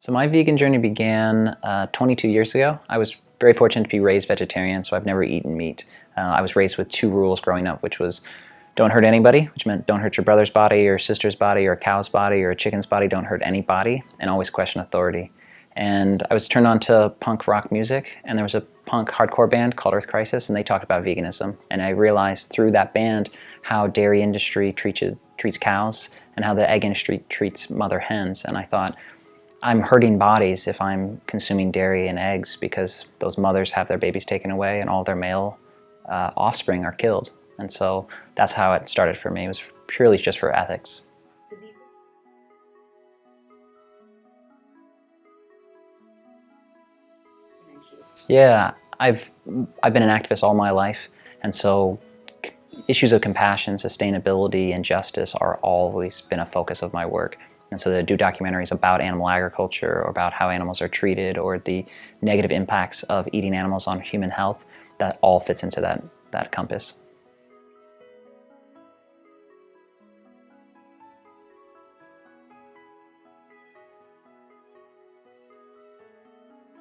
So my vegan journey began 22 years ago. I was very fortunate to be raised vegetarian, so I've never eaten meat. I was raised with two rules growing up, which was don't hurt anybody, which meant don't hurt your brother's body or sister's body or a cow's body or a chicken's body, don't hurt any body, and always question authority. And I was turned on to punk rock music, and there was a punk hardcore band called Earth Crisis, and they talked about veganism. And I realized through that band how dairy industry treats cows and how the egg industry treats mother hens. And I thought, I'm hurting bodies if I'm consuming dairy and eggs because those mothers have their babies taken away and all their male offspring are killed. And so that's how it started for me. It was purely just for ethics. Yeah, I've been an activist all my life, and so issues of compassion, sustainability, and justice are always been a focus of my work. And so to do documentaries about animal agriculture or about how animals are treated or the negative impacts of eating animals on human health, that all fits into that compass.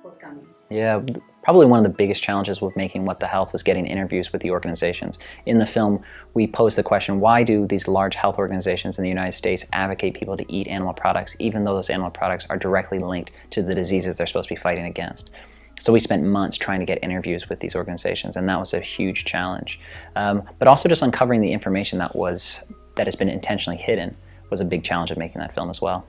Forthcoming. Yeah, probably one of the biggest challenges with making What the Health was getting interviews with the organizations. In the film, we posed the question, why do these large health organizations in the United States advocate people to eat animal products, even though those animal products are directly linked to the diseases they're supposed to be fighting against? So we spent months trying to get interviews with these organizations, and that was a huge challenge. But also just uncovering the information that has been intentionally hidden was a big challenge of making that film as well.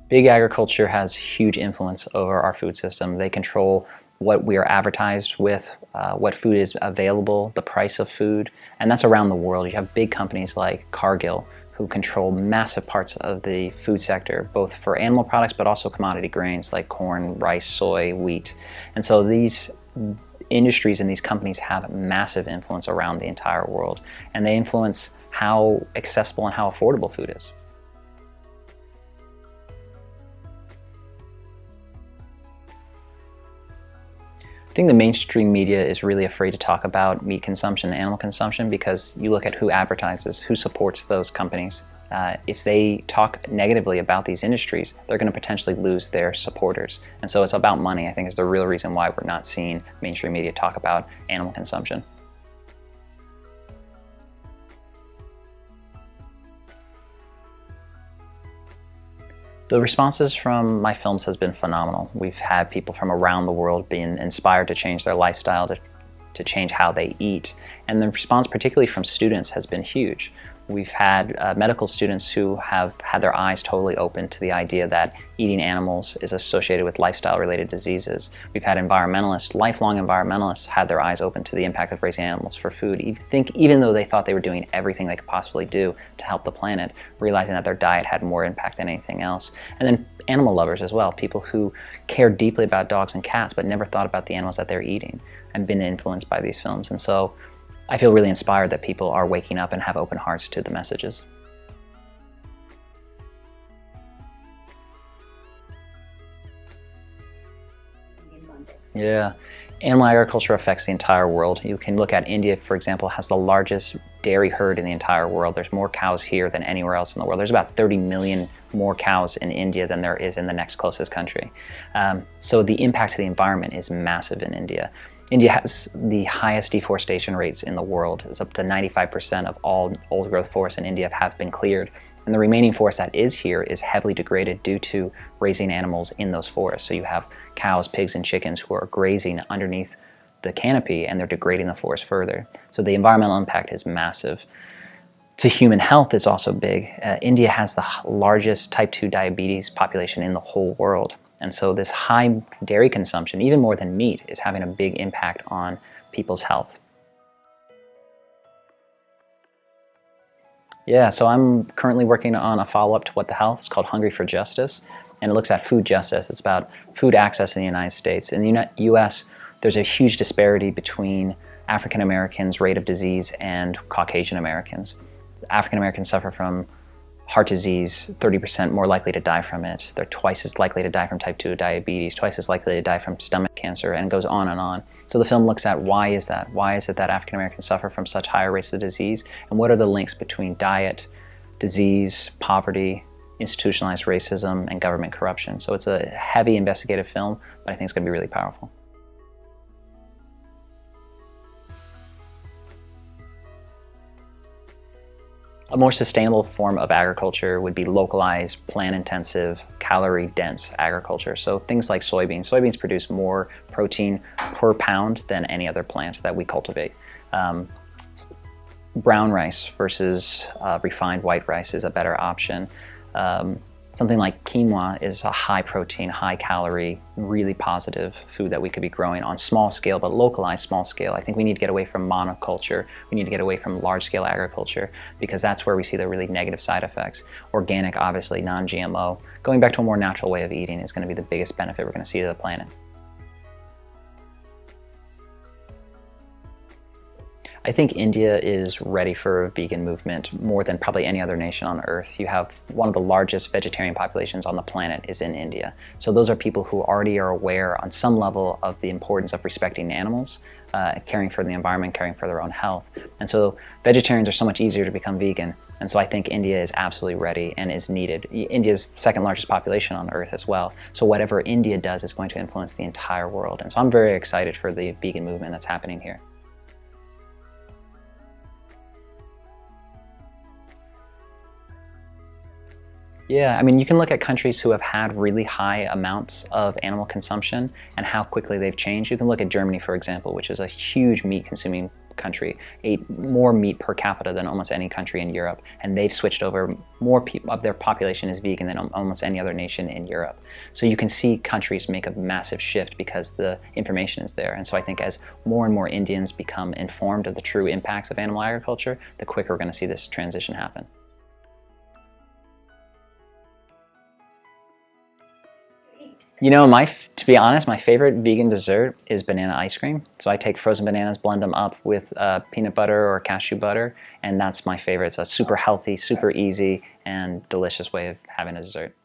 Big agriculture has huge influence over our food system. They control what we are advertised with, what food is available, the price of food, and that's around the world. You have big companies like Cargill who control massive parts of the food sector, both for animal products but also commodity grains like corn, rice, soy, wheat. And so these industries and these companies have massive influence around the entire world, and they influence how accessible and how affordable food is. I think the mainstream media is really afraid to talk about meat consumption and animal consumption because you look at who advertises, who supports those companies. If they talk negatively about these industries, they're going to potentially lose their supporters. And so it's about money, I think, is the real reason why we're not seeing mainstream media talk about animal consumption. The responses from my films has been phenomenal. We've had people from around the world being inspired to change their lifestyle, to change how they eat. And the response, particularly from students, has been huge. We've had medical students who have had their eyes totally open to the idea that eating animals is associated with lifestyle-related diseases. We've had environmentalists, lifelong environmentalists, had their eyes open to the impact of raising animals for food, even though they thought they were doing everything they could possibly do to help the planet, realizing that their diet had more impact than anything else. And then animal lovers as well, people who care deeply about dogs and cats but never thought about the animals that they're eating and been influenced by these films. And so I feel really inspired that people are waking up and have open hearts to the messages. Yeah, animal agriculture affects the entire world. You can look at India, for example, has the largest dairy herd in the entire world. There's more cows here than anywhere else in the world. There's about 30 million more cows in India than there is in the next closest country. So the impact to the environment is massive in India. India has the highest deforestation rates in the world. It's up to 95% of all old growth forests in India have been cleared. And the remaining forest that is here is heavily degraded due to raising animals in those forests. So you have cows, pigs, and chickens who are grazing underneath the canopy, and they're degrading the forest further. So the environmental impact is massive. To human health is also big. India has the largest type 2 diabetes population in the whole world. And so this high dairy consumption, even more than meat, is having a big impact on people's health. Yeah, so I'm currently working on a follow-up to What the Health. It's called Hungry for Justice, and it looks at food justice. It's about food access in the United States. In the US, there's a huge disparity between African Americans' rate of disease and Caucasian Americans. African Americans suffer from heart disease, 30% more likely to die from it. They're twice as likely to die from type 2 diabetes, twice as likely to die from stomach cancer, and it goes on and on. So the film looks at why is that? Why is it that African Americans suffer from such higher rates of disease? And what are the links between diet, disease, poverty, institutionalized racism, and government corruption? So it's a heavy investigative film, but I think it's going to be really powerful. A more sustainable form of agriculture would be localized, plant-intensive, calorie-dense agriculture. So things like soybeans. Soybeans produce more protein per pound than any other plant that we cultivate. Brown rice versus refined white rice is a better option. Something like quinoa is a high protein, high calorie, really positive food that we could be growing on small scale, but localized small scale. I think we need to get away from monoculture. We need to get away from large scale agriculture because that's where we see the really negative side effects. Organic, obviously, non-GMO. Going back to a more natural way of eating is going to be the biggest benefit we're going to see to the planet. I think India is ready for a vegan movement more than probably any other nation on earth. You have one of the largest vegetarian populations on the planet is in India. So those are people who already are aware on some level of the importance of respecting animals, caring for the environment, caring for their own health. And so vegetarians are so much easier to become vegan. And so I think India is absolutely ready and is needed. India's second largest population on earth as well. So whatever India does is going to influence the entire world. And so I'm very excited for the vegan movement that's happening here. Yeah, I mean, you can look at countries who have had really high amounts of animal consumption and how quickly they've changed. You can look at Germany, for example, which is a huge meat-consuming country, ate more meat per capita than almost any country in Europe, and they've switched over. More people of their population is vegan than almost any other nation in Europe. So you can see countries make a massive shift because the information is there. And so I think as more and more Indians become informed of the true impacts of animal agriculture, the quicker we're going to see this transition happen. You know, to be honest, my favorite vegan dessert is banana ice cream. So I take frozen bananas, blend them up with peanut butter or cashew butter, and that's my favorite. It's a super healthy, super easy, and delicious way of having a dessert.